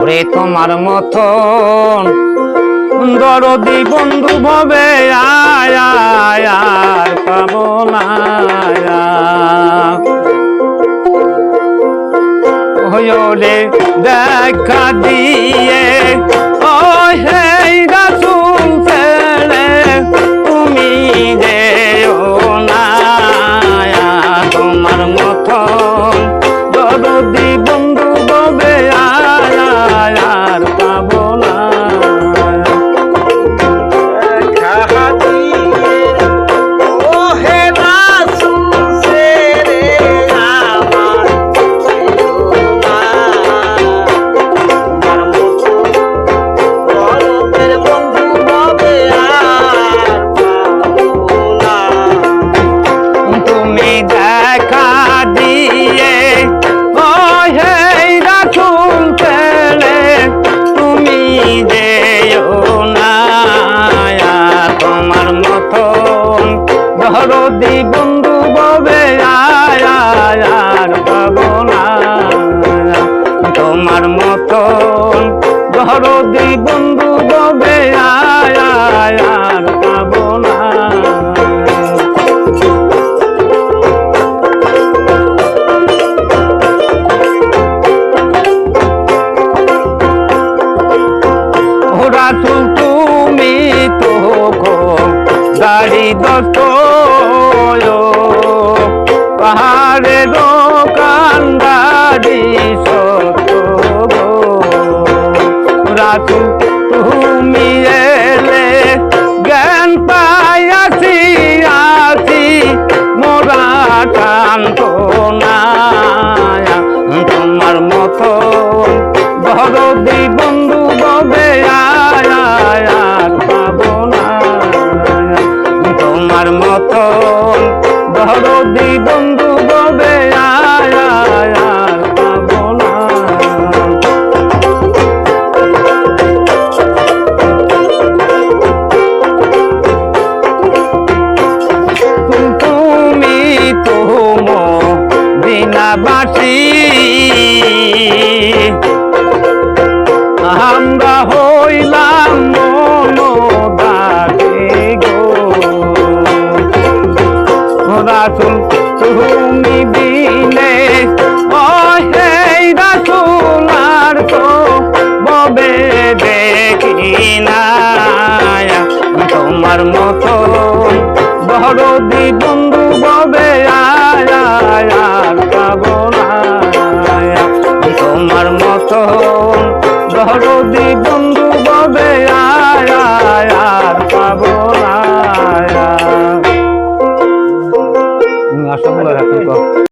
ওরে তোমার মতন দরদি বন্ধু ভবে আর পাবো না ওরে দেখা দিয়ে ও হে রাসূল ছেড়ে তুমি যেও না তোমার মতন দরদি বন্ধু ভবে আর পাবো না দরদি বন্ধু ববে আর পাবো না তোমার মতন দরদি বন্ধু ববে আর পাবো না রাসূল তুমি তো গাড়ি দোস্ত পাহাড়ে দোকানদারি সত রাসূল তুমি এলে জ্ঞান পাইয়াছি মোরা টানতো না তোমার মতো দরদি বন্ধু ববে আর পাবো না তোমার মতন দরদি বন্ধু ববে আর পাবো না তুমি তো মদিনাবাসী আমরা হইলাম রাসূল তুমি বিনে ও হে রাসূল আর তো ববে দেখি না তোমার মতো দরদি বন্ধু ববে আর পাবো না তোমার মতো দরদি বন্ধু ববে আর পাবো না আশা বলে রাখুন।